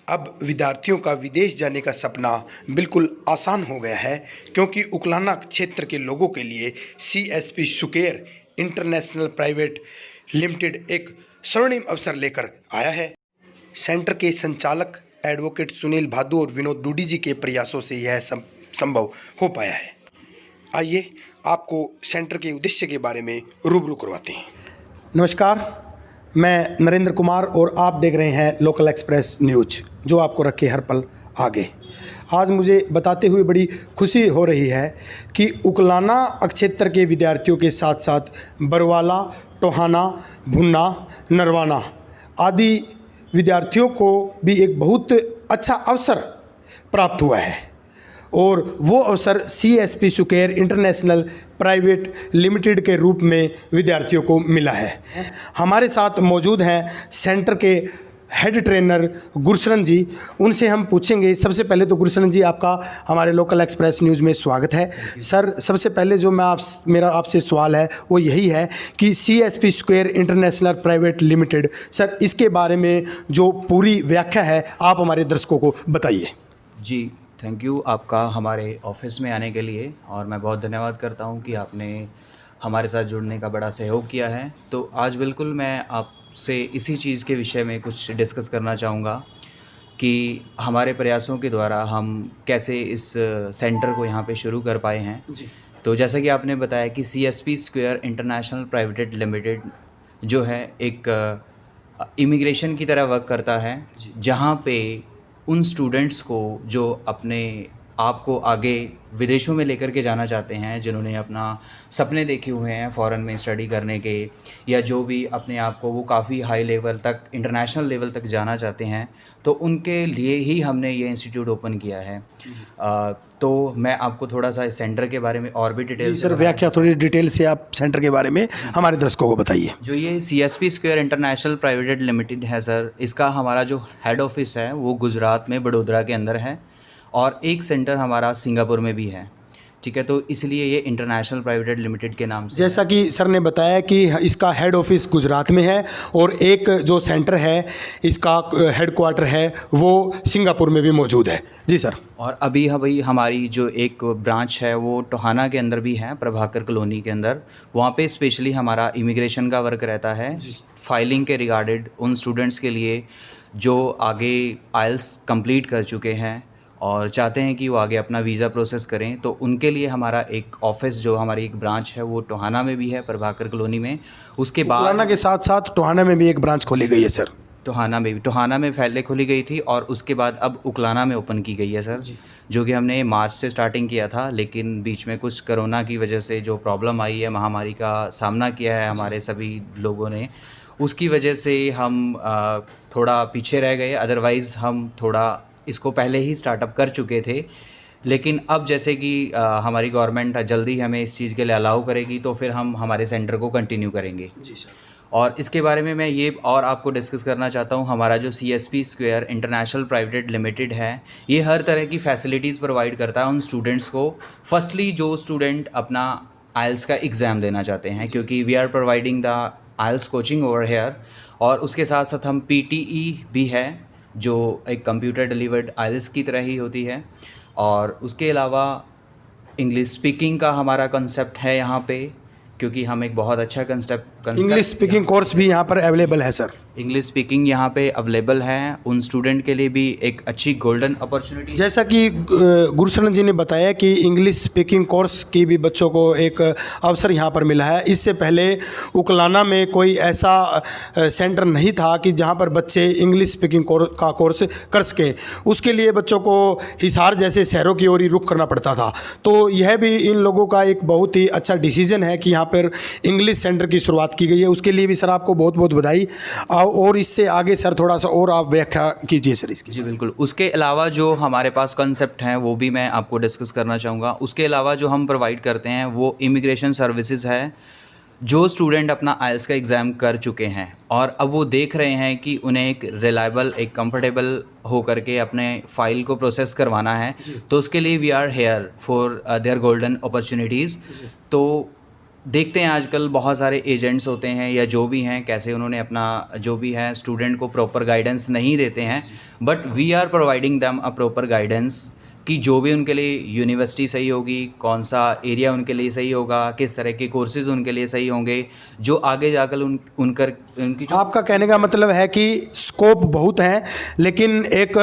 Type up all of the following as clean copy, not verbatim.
अब विद्यार्थियों का विदेश जाने का सपना बिल्कुल आसान हो गया है, क्योंकि उकलाना क्षेत्र के लोगों के लिए सीएसपी सुकेर इंटरनेशनल प्राइवेट लिमिटेड एक स्वर्णिम अवसर लेकर आया है। सेंटर के संचालक एडवोकेट सुनील भादु और विनोद डूडी जी के प्रयासों से यह संभव हो पाया है। आइए आपको सेंटर के उद्देश्य के बारे में रूबरू करवाते हैं। नमस्कार, मैं नरेंद्र कुमार और आप देख रहे हैं लोकल एक्सप्रेस न्यूज, जो आपको रखे हर पल आगे। आज मुझे बताते हुए बड़ी खुशी हो रही है कि उकलाना क्षेत्र के विद्यार्थियों के साथ साथ बरवाला, टोहाना, भुन्ना, नरवाना आदि विद्यार्थियों को भी एक बहुत अच्छा अवसर प्राप्त हुआ है, और वो अवसर सीएसपी सुकेर इंटरनेशनल प्राइवेट लिमिटेड के रूप में विद्यार्थियों को मिला है। हमारे साथ मौजूद हैं सेंटर के हेड ट्रेनर गुरशरण जी। उनसे हम पूछेंगे। सबसे पहले तो गुरशरण जी, आपका हमारे लोकल एक्सप्रेस न्यूज़ में स्वागत है। सर, सबसे पहले जो मेरा आपसे सवाल है वो यही है कि CSP square international private limited, sir इसके बारे में जो पूरी व्याख्या है आप हमारे दर्शकों को बताइए। जी, थैंक यू आपका हमारे ऑफिस में आने के लिए, और मैं बहुत धन्यवाद करता हूं कि आपने हमारे साथ जुड़ने का बड़ा सहयोग किया है। तो आज बिल्कुल मैं आपसे इसी चीज़ के विषय में कुछ डिस्कस करना चाहूँगा कि हमारे प्रयासों के द्वारा हम कैसे इस सेंटर को यहाँ पे शुरू कर पाए हैं। तो जैसा कि आपने बताया कि CSP square international private limited जो है एक इमिग्रेशन की तरह वर्क करता है, जहाँ पे उन स्टूडेंट्स को जो अपने आप को आगे विदेशों में लेकर के जाना चाहते हैं, जिन्होंने अपना सपने देखे हुए हैं फ़ॉरेन में स्टडी करने के, या जो भी अपने आप को वो काफ़ी हाई लेवल तक, इंटरनेशनल लेवल तक जाना चाहते हैं, तो उनके लिए ही हमने ये इंस्टीट्यूट ओपन किया है। तो मैं आपको थोड़ा सा इस सेंटर के बारे में और भी डिटेल सर व्याख्या थोड़ी डिटेल से आप सेंटर के बारे में हमारे दर्शकों को बताइए। जो ये CSP square international private limited है सर, इसका हमारा जो हेड ऑफिस है वो गुजरात में बड़ोदरा के अंदर है, और एक सेंटर हमारा सिंगापुर में भी है। ठीक है, तो इसलिए ये इंटरनेशनल प्राइवेट लिमिटेड के नाम से, जैसा कि सर ने बताया कि इसका हेड ऑफिस गुजरात में है, और एक जो सेंटर है इसका हेड क्वार्टर है वो सिंगापुर में भी मौजूद है। जी सर। और अभी हमारी जो एक ब्रांच है वो टोहाना के अंदर भी है, प्रभाकर कॉलोनी के अंदर। वहाँ पे स्पेशली हमारा इमिग्रेशन का वर्क रहता है, फाइलिंग के रिगार्डेड उन स्टूडेंट्स के लिए जो आगे आइल्स कंप्लीट कर चुके हैं और चाहते हैं कि वो आगे अपना वीज़ा प्रोसेस करें। तो उनके लिए हमारा एक ऑफिस, जो हमारी एक ब्रांच है वो टोहाना में भी है, प्रभाकर कॉलोनी में। उसके बाद टोहाना के साथ साथ टोहाना में भी एक ब्रांच खोली गई है सर। टोहाना में पहले खोली गई थी, और उसके बाद अब उकलाना में ओपन की गई है सर, जो कि हमने मार्च से स्टार्टिंग किया था, लेकिन बीच में कुछ कोरोना की वजह से जो प्रॉब्लम आई है, महामारी का सामना किया है हमारे सभी लोगों ने, उसकी वजह से हम थोड़ा पीछे रह गए। अदरवाइज़ हम थोड़ा इसको पहले ही स्टार्टअप कर चुके थे, लेकिन अब जैसे कि हमारी गवर्नमेंट जल्दी हमें इस चीज़ के लिए अलाउ करेगी, तो फिर हम हमारे सेंटर को कंटिन्यू करेंगे। जी सर। और इसके बारे में मैं ये और आपको डिस्कस करना चाहता हूँ, हमारा जो CSP square international private limited है, ये हर तरह की फैसिलिटीज़ प्रोवाइड करता है उन स्टूडेंट्स को। फर्स्टली जो स्टूडेंट अपना आइल्स का एग्ज़ाम देना चाहते हैं, क्योंकि we are providing the IELTS coaching over here, और उसके साथ साथ हम पीटीई भी है, जो एक कंप्यूटर डिलीवर्ड आइल्स की तरह ही होती है। और उसके अलावा इंग्लिश स्पीकिंग का हमारा कंसेप्ट है यहाँ पे, क्योंकि हम एक बहुत अच्छा कंसेप्ट इंग्लिश स्पीकिंग कोर्स भी यहाँ पर अवेलेबल है सर। इंग्लिश स्पीकिंग यहाँ पे अवेलेबल है, उन स्टूडेंट के लिए भी एक अच्छी गोल्डन अपॉर्चुनिटी। जैसा कि गुरशरण जी ने बताया कि इंग्लिश स्पीकिंग कोर्स की भी बच्चों को एक अवसर यहाँ पर मिला है। इससे पहले उकलाना में कोई ऐसा सेंटर नहीं था कि जहाँ पर बच्चे इंग्लिश स्पीकिंग का कोर्स कर सकें। उसके लिए बच्चों को हिसार जैसे शहरों की ओर ही रुख करना पड़ता था। तो यह भी इन लोगों का एक बहुत ही अच्छा डिसीजन है कि यहाँ पर इंग्लिश सेंटर की शुरुआत की गई है। उसके लिए भी सर आपको बहुत बहुत बधाई। और इससे आगे सर थोड़ा सा और आप व्याख्या कीजिए सर इसकी। जी बिल्कुल। उसके अलावा जो हमारे पास कंसेप्ट हैं वो भी मैं आपको डिस्कस करना चाहूँगा। उसके अलावा जो हम प्रोवाइड करते हैं वो इमिग्रेशन सर्विसेज है। जो स्टूडेंट अपना आइल्स का एग्ज़ाम कर चुके हैं और अब वो देख रहे हैं कि उन्हें एक रिलायबल, एक कंफर्टेबल हो करके अपने फ़ाइल को प्रोसेस करवाना है, तो उसके लिए we are here for their golden opportunities. तो देखते हैं आजकल बहुत सारे एजेंट्स होते हैं या जो भी हैं, कैसे उन्होंने अपना जो भी है स्टूडेंट को प्रॉपर गाइडेंस नहीं देते हैं, but we are providing them a proper guidance कि जो भी उनके लिए यूनिवर्सिटी सही होगी, कौन सा एरिया उनके लिए सही होगा, किस तरह के कोर्सेज उनके लिए सही होंगे, जो आगे जाकर उनकी जो आपका कहने का मतलब है कि स्कोप बहुत है, लेकिन एक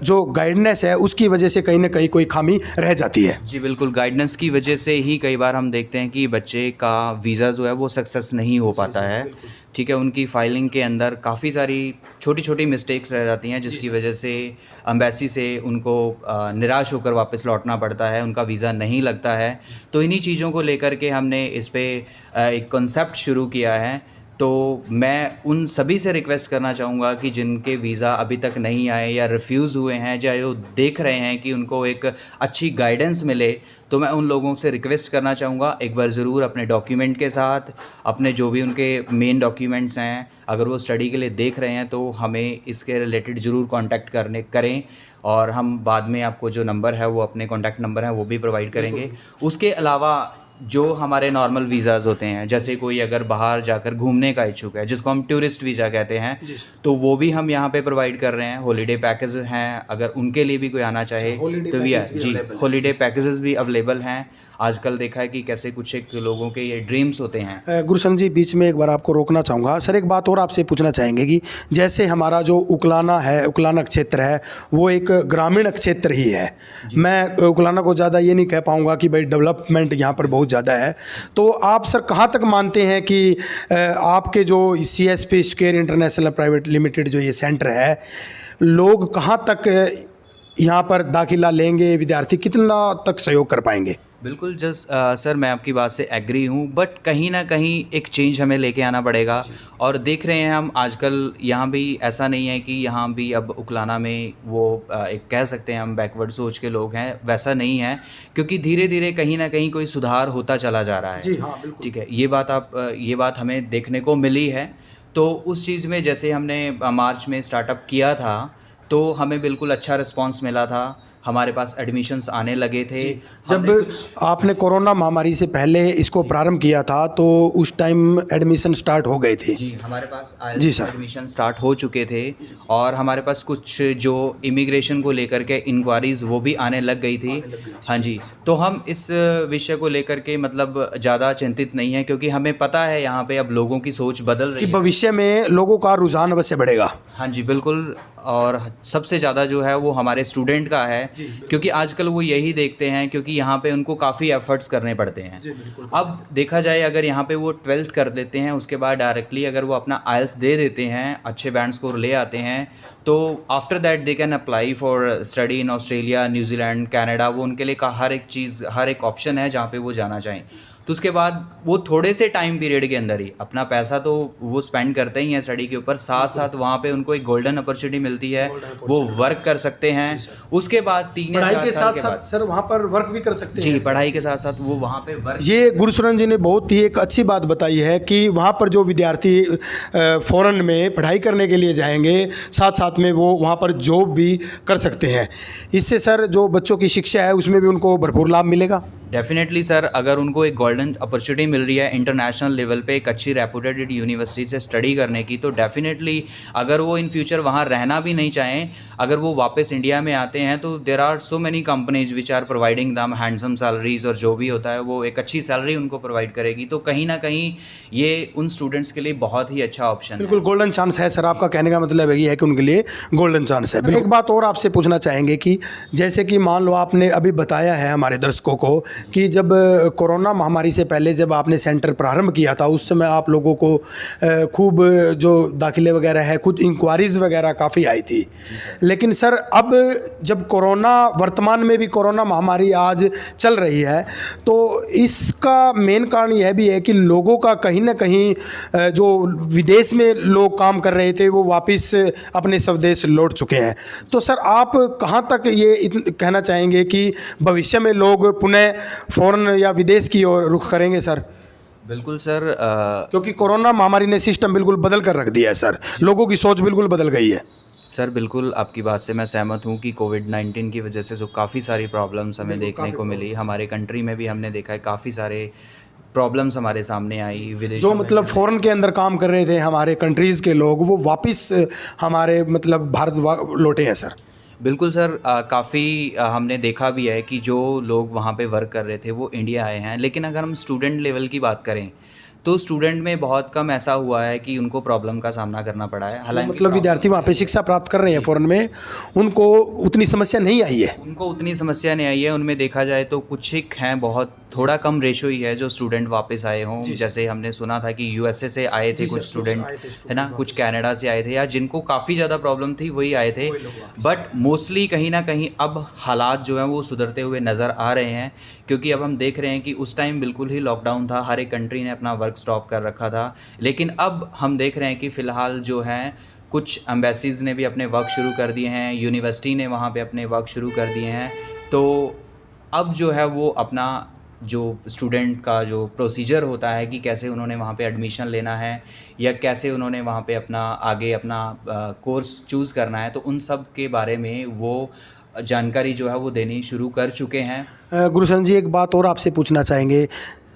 जो गाइडेंस है उसकी वजह से कहीं ना कहीं कोई खामी रह जाती है। जी बिल्कुल, गाइडेंस की वजह से ही कई बार हम देखते हैं कि बच्चे का वीज़ा जो है वो सक्सेस नहीं हो पाता है। ठीक है, उनकी फाइलिंग के अंदर काफ़ी सारी छोटी छोटी मिस्टेक्स रह जाती हैं, जिसकी वजह से एम्बेसी से उनको निराश होकर वापस लौटना पड़ता है, उनका वीज़ा नहीं लगता है। तो इन्हीं चीज़ों को लेकर के हमने इस पे एक कॉन्सेप्ट शुरू किया है। तो मैं उन सभी से रिक्वेस्ट करना चाहूँगा कि जिनके वीज़ा अभी तक नहीं आए या रिफ्यूज़ हुए हैं, या जो देख रहे हैं कि उनको एक अच्छी गाइडेंस मिले, तो मैं उन लोगों से रिक्वेस्ट करना चाहूँगा एक बार ज़रूर अपने डॉक्यूमेंट के साथ, अपने जो भी उनके मेन डॉक्यूमेंट्स हैं, अगर वो स्टडी के लिए देख रहे हैं तो हमें इसके रिलेटेड ज़रूर कॉन्टैक्ट करें, और हम बाद में आपको जो नंबर है वो अपने कॉन्टैक्ट नंबर है वो भी प्रोवाइड करेंगे। उसके अलावा जो हमारे नॉर्मल वीज़ाज़ होते हैं, जैसे कोई अगर बाहर जाकर घूमने का इच्छुक है, जिसको हम टूरिस्ट वीज़ा कहते हैं, तो वो भी हम यहाँ पे प्रोवाइड कर रहे हैं। हॉलीडे पैकेज हैं, अगर उनके लिए भी कोई आना चाहे तो भी है जी, हॉलीडे पैकेजेस भी अवेलेबल हैं। आजकल देखा है कि कैसे कुछ एक लोगों के ये ड्रीम्स होते हैं। गुरशन जी, बीच में एक बार आपको रोकना चाहूँगा सर, एक बात और आपसे पूछना चाहेंगे कि जैसे हमारा जो उकलाना है, उकलाना क्षेत्र है, वो एक ग्रामीण क्षेत्र ही है। मैं उकलाना को ज़्यादा ये नहीं कह पाऊँगा कि भाई डेवलपमेंट यहाँ पर बहुत ज़्यादा है। तो आप सर कहाँ तक मानते हैं कि आपके जो CSP square international private limited जो ये सेंटर है, लोग कहाँ तक यहाँ पर दाखिला लेंगे, विद्यार्थी कितना तक सहयोग कर पाएंगे? बिल्कुल सर, मैं आपकी बात से एग्री हूँ, बट कहीं ना कहीं एक चेंज हमें लेके आना पड़ेगा। और देख रहे हैं हम आजकल यहाँ भी ऐसा नहीं है कि यहाँ भी अब उकलाना में वो एक कह सकते हैं हम बैकवर्ड सोच के लोग हैं, वैसा नहीं है, क्योंकि धीरे धीरे कहीं ना कहीं कोई सुधार होता चला जा रहा है। जी हाँ, बिल्कुल। ठीक है, ये बात हमें देखने को मिली है। तो उस चीज़ में जैसे हमने मार्च में स्टार्टअप किया था, तो हमें बिल्कुल अच्छा रिस्पांस मिला था, हमारे पास एडमिशंस आने लगे थे। जब आपने कोरोना महामारी से पहले इसको प्रारंभ किया था तो उस टाइम एडमिशन स्टार्ट हो गए थे? जी, हमारे पास जी सर, एडमिशन स्टार्ट हो चुके थे, और हमारे पास कुछ जो इमिग्रेशन को लेकर के इंक्वायरीज़ वो भी आने लग गई थी। हाँ जी, तो हम इस विषय को लेकर के मतलब ज़्यादा चिंतित नहीं है, क्योंकि हमें पता है यहाँ पे अब लोगों की सोच बदल रही कि है, भविष्य में लोगों का रुझान अवश्य बढ़ेगा। हाँ जी बिल्कुल, और सबसे ज़्यादा जो है वो हमारे स्टूडेंट का है, क्योंकि आजकल वो यही देखते हैं, क्योंकि यहाँ पे उनको काफ़ी एफर्ट्स करने पड़ते हैं। अब देखा जाए, अगर यहाँ पे वो 12th कर देते हैं, उसके बाद डायरेक्टली अगर वो अपना IELTS दे देते हैं, अच्छे बैंड स्कोर ले आते हैं, तो after that they can apply for study in Australia, New Zealand, Canada. वो उनके लिए हर एक चीज़, हर एक ऑप्शन है जहाँ पे वो जाना चाहें। तो उसके बाद वो थोड़े से टाइम पीरियड के अंदर ही अपना पैसा तो वो स्पेंड करते ही हैं स्टडी के ऊपर, साथ साथ वहाँ पे उनको एक गोल्डन अपॉर्चुनिटी मिलती है, वो वर्क कर सकते हैं। उसके बाद 3 या 4 साल के बाद सर वहाँ पर वर्क भी कर सकते हैं। जी, पढ़ाई के साथ साथ वो वहाँ पे वर्क। ये गुरशरण जी ने बहुत ही एक अच्छी बात बताई है कि वहाँ पर जो विद्यार्थी फॉरेन में पढ़ाई करने के लिए जाएंगे, साथ साथ में वो वहाँ पर जॉब भी कर सकते हैं। इससे सर जो बच्चों की शिक्षा है उसमें भी उनको भरपूर लाभ मिलेगा। डेफिनेटली सर, अगर उनको एक गोल्डन अपॉर्चुनिटी मिल रही है इंटरनेशनल लेवल पे एक अच्छी रेपुटेड यूनिवर्सिटी से स्टडी करने की, तो डेफिनेटली अगर वो इन फ्यूचर वहाँ रहना भी नहीं चाहें, अगर वो वापस इंडिया में आते हैं, तो there are so many companies which are providing them handsome salaries, और जो भी होता है वो एक अच्छी सैलरी उनको प्रोवाइड करेगी। तो कहीं ना कहीं ये उन स्टूडेंट्स के लिए बहुत ही अच्छा ऑप्शन है। बिल्कुल गोल्डन चांस है सर, आपका कहने का मतलब यही है कि उनके लिए गोल्डन चांस है। एक बात और आपसे पूछना चाहेंगे कि जैसे कि मान लो आपने अभी बताया है हमारे दर्शकों को कि जब कोरोना महामारी से पहले जब आपने सेंटर प्रारंभ किया था, उस समय आप लोगों को खूब जो दाखिले वगैरह है, खुद इंक्वायरीज़ वगैरह काफ़ी आई थी। लेकिन सर अब जब कोरोना, वर्तमान में भी कोरोना महामारी आज चल रही है, तो इसका मेन कारण यह भी है कि लोगों का कहीं ना कहीं जो विदेश में लोग काम कर रहे थे वो वापस अपने स्वदेश लौट चुके हैं। तो सर आप कहाँ तक ये कहना चाहेंगे कि भविष्य में लोग पुनः फॉरेन या विदेश की ओर रुख करेंगे सर? बिल्कुल सर, क्योंकि कोरोना महामारी ने सिस्टम बिल्कुल बदल कर रख दिया है सर, लोगों की सोच बिल्कुल बदल गई है। सर बिल्कुल आपकी बात से मैं सहमत हूँ कि कोविड-19 की वजह से जो काफ़ी सारी प्रॉब्लम्स हमें देखने को मिली, हमारे कंट्री में भी हमने देखा है काफ़ी सारे प्रॉब्लम्स हमारे सामने आई विदेशों जो में मतलब फॉरेन के अंदर काम कर रहे थे हमारे कंट्रीज़ के लोग, वो वापस हमारे मतलब भारत लौटे हैं सर। बिल्कुल सर, काफ़ी हमने देखा भी है कि जो लोग वहाँ पे वर्क कर रहे थे वो इंडिया आए हैं, लेकिन अगर हम स्टूडेंट लेवल की बात करें तो स्टूडेंट में बहुत कम ऐसा हुआ है कि उनको प्रॉब्लम का सामना करना पड़ा है। जो हालांकि मतलब विद्यार्थी वहाँ पे शिक्षा प्राप्त कर रहे हैं फॉरेन में, उनको उतनी समस्या नहीं आई है। उनको उतनी समस्या नहीं आई है। उनमें देखा जाए तो कुछ एक हैं, बहुत थोड़ा कम रेशो ही है जो स्टूडेंट वापस आए हों। जैसे हमने सुना था कि यूएसए से आए थे कुछ स्टूडेंट, है ना, कुछ कनाडा से आए थे, या जिनको काफ़ी ज़्यादा प्रॉब्लम थी वही आए थे। बट मोस्टली कहीं ना कहीं अब हालात जो हैं वो सुधरते हुए नज़र आ रहे हैं, क्योंकि अब हम देख रहे हैं कि उस टाइम बिल्कुल ही लॉकडाउन था, हर एक कंट्री ने अपना वर्क स्टॉप कर रखा था। लेकिन अब हम देख रहे हैं कि फ़िलहाल जो है कुछ एम्बेसीज़ ने भी अपने वर्क शुरू कर दिए हैं, यूनिवर्सिटी ने वहाँ पे अपने वर्क शुरू कर दिए हैं। तो अब जो है वो अपना जो स्टूडेंट का जो प्रोसीजर होता है कि कैसे उन्होंने वहाँ पे एडमिशन लेना है या कैसे उन्होंने वहाँ पे अपना आगे अपना कोर्स चूज़ करना है, तो उन सब के बारे में वो जानकारी जो है वो देनी शुरू कर चुके हैं। गुरुशरण जी, एक बात और आपसे पूछना चाहेंगे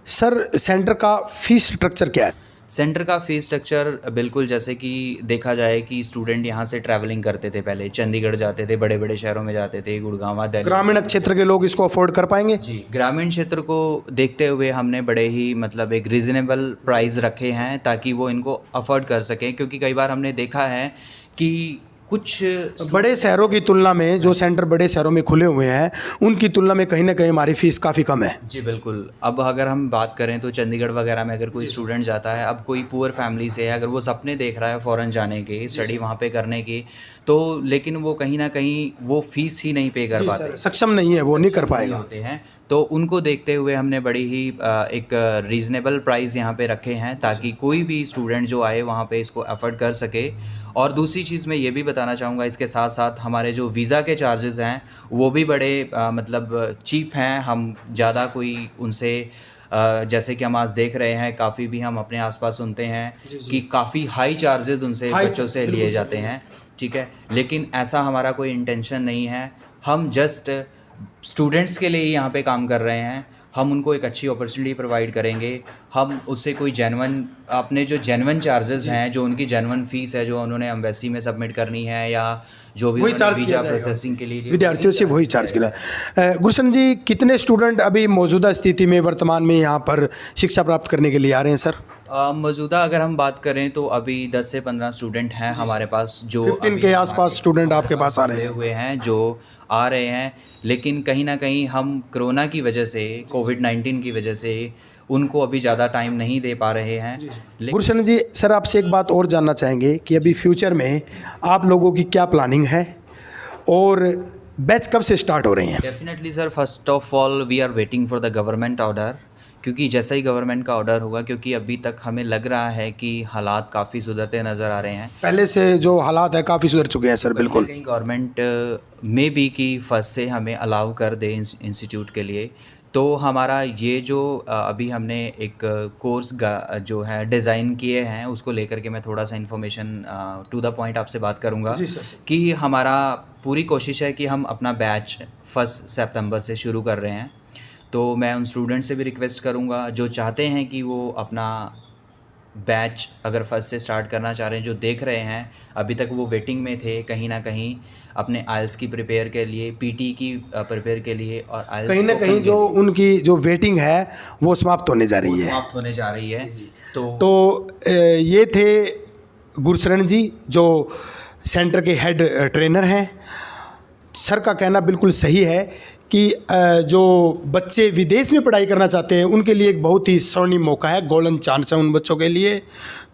सर, सेंटर का फीस स्ट्रक्चर क्या है? सेंटर का फ़ीस स्ट्रक्चर बिल्कुल जैसे कि देखा जाए कि स्टूडेंट यहाँ से ट्रैवलिंग करते थे, पहले चंडीगढ़ जाते थे, बड़े बड़े शहरों में जाते थे, गुड़गांव, दिल्ली। ग्रामीण क्षेत्र के लोग इसको अफोर्ड कर पाएंगे? जी, ग्रामीण क्षेत्र को देखते हुए हमने बड़े ही मतलब एक रीज़नेबल प्राइस रखे हैं ताकि वो इनको अफोर्ड कर सकें, क्योंकि कई बार हमने देखा है कि कुछ बड़े शहरों की तुलना में जो सेंटर बड़े शहरों में खुले हुए हैं उनकी तुलना में कहीं ना कहीं हमारी फीस काफ़ी कम है। जी बिल्कुल। अब अगर हम बात करें तो चंडीगढ़ वगैरह में अगर कोई स्टूडेंट जाता है, अब कोई पुअर फैमिली से है, अगर वो सपने देख रहा है फ़ॉरेन जाने के, स्टडी वहाँ पे करने की, तो लेकिन वो कहीं ना कहीं वो फ़ीस ही नहीं पे कर पाते, सक्षम नहीं है, वो नहीं कर पाएगा। होते हैं। तो उनको देखते हुए हमने बड़ी ही एक रीज़नेबल प्राइस यहाँ पे रखे हैं ताकि कोई भी स्टूडेंट जो आए वहाँ पे इसको अफोर्ड कर सके। और दूसरी चीज़ मैं ये भी बताना चाहूँगा, इसके साथ साथ हमारे जो वीज़ा के चार्जेस हैं वो भी बड़े मतलब चीप हैं। हम ज़्यादा कोई उनसे जैसे कि हम आज देख रहे हैं, काफ़ी भी हम अपने आसपास सुनते हैं कि काफ़ी हाई चार्जेस उनसे बच्चों से लिए जाते हैं, ठीक है। लेकिन ऐसा हमारा कोई इंटेंशन नहीं है। हम जस्ट स्टूडेंट्स के लिए ही यहाँ पे काम कर रहे हैं। हम उनको एक अच्छी अपॉर्चुनिटी प्रोवाइड करेंगे। हम उससे कोई जेन्युइन अपने जो जेन्युइन चार्जेस हैं, जो उनकी जेन्युइन फ़ीस है जो उन्होंने एम्बेसी में सबमिट करनी है या जो भी उन्होंने वीज़ा प्रोसेसिंग के लिए विद्यार्थियों से वही चार्ज किया। गुलशन जी, कितने स्टूडेंट अभी मौजूदा स्थिति में वर्तमान में यहाँ पर शिक्षा प्राप्त करने के लिए आ रहे हैं सर? मौजूदा अगर हम बात करें तो अभी 10 से 15 स्टूडेंट हैं हमारे पास, जो 15 के आसपास स्टूडेंट आपके पास आ रहे हुए हैं, जो आ रहे हैं। लेकिन कहीं ना कहीं हम कोरोना की वजह से, कोविड-19 की वजह से उनको अभी ज़्यादा टाइम नहीं दे पा रहे हैं। गुरशन जी, सर आपसे एक बात और जानना चाहेंगे कि अभी फ्यूचर में आप लोगों की क्या प्लानिंग है और बैच कब से स्टार्ट हो रही हैं? Definitely sir, first of all we are waiting for the government order, क्योंकि जैसा ही गवर्नमेंट का ऑर्डर होगा, क्योंकि अभी तक हमें लग रहा है कि हालात काफ़ी सुधरते नज़र आ रहे हैं। पहले से जो हालात है काफ़ी सुधर चुके हैं सर। बिल्कुल। कहीं गवर्नमेंट में भी कि फर्स्ट से हमें अलाउ कर दे इंस्टीट्यूट के लिए, तो हमारा ये जो अभी हमने एक कोर्स जो है डिज़ाइन किए हैं, उसको लेकर के मैं थोड़ा सा इन्फॉर्मेशन टू द पॉइंट आपसे बात करूँगा कि हमारा पूरी कोशिश है कि हम अपना बैच 1 सितंबर से शुरू कर रहे हैं। तो मैं उन स्टूडेंट से भी रिक्वेस्ट करूँगा जो चाहते हैं कि वो अपना बैच अगर फर्स्ट से स्टार्ट करना चाह रहे हैं, जो देख रहे हैं अभी तक वो वेटिंग में थे कहीं ना कहीं अपने आइल्स की प्रिपेयर के लिए, पीटी की प्रिपेयर के लिए, और आइल्स कहीं ना कहीं जो उनकी जो वेटिंग है वो समाप्त होने जा रही है। तो ये थे गुरशरण जी, जो सेंटर के हेड ट्रेनर हैं। सर का कहना बिल्कुल सही है कि जो बच्चे विदेश में पढ़ाई करना चाहते हैं उनके लिए एक बहुत ही स्वर्णिम मौका है, गोल्डन चांस है उन बच्चों के लिए।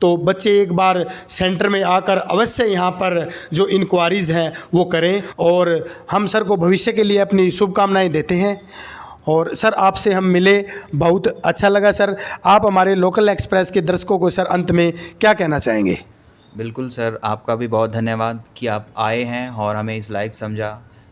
तो बच्चे एक बार सेंटर में आकर अवश्य यहाँ पर जो इंक्वायरीज़ हैं वो करें, और हम सर को भविष्य के लिए अपनी शुभकामनाएं देते हैं। और सर आपसे हम मिले, बहुत अच्छा लगा सर। आप हमारे लोकल एक्सप्रेस के दर्शकों को सर अंत में क्या कहना चाहेंगे? बिल्कुल सर, आपका भी बहुत धन्यवाद कि आप आए हैं और हमें इस लायक समझा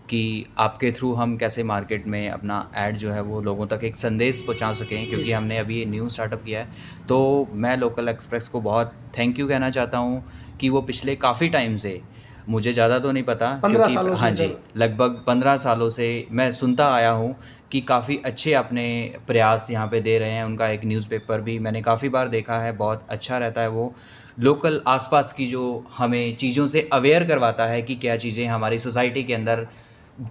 कि आपके थ्रू हम कैसे मार्केट में अपना ऐड जो है वो लोगों तक एक संदेश पहुंचा सकें, क्योंकि हमने अभी ये न्यू स्टार्टअप किया है। तो मैं लोकल एक्सप्रेस को बहुत थैंक यू कहना चाहता हूं कि वो पिछले काफ़ी टाइम से, मुझे ज़्यादा तो नहीं पता, 15 सालों हाँ जी, लगभग 15 सालों से मैं सुनता आया हूँ कि काफ़ी अच्छे अपने प्रयास यहाँ पे दे रहे हैं। उनका एक न्यूज़पेपर भी मैंने काफ़ी बार देखा है, बहुत अच्छा रहता है वो। लोकल आसपास की जो हमें चीज़ों से अवेयर करवाता है कि क्या चीज़ें हमारी सोसाइटी के अंदर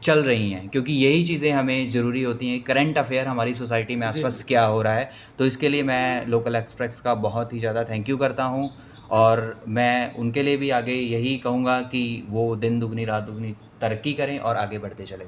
चल रही हैं, क्योंकि यही चीज़ें हमें ज़रूरी होती हैं। करंट अफेयर हमारी सोसाइटी में जी, आसपास क्या हो रहा है, तो इसके लिए मैं लोकल एक्सप्रेस का बहुत ही ज़्यादा थैंक यू करता हूँ। और मैं उनके लिए भी आगे यही कहूँगा कि वो दिन दुगनी रात दुगनी तरक्की करें और आगे बढ़ते चले जाएँ।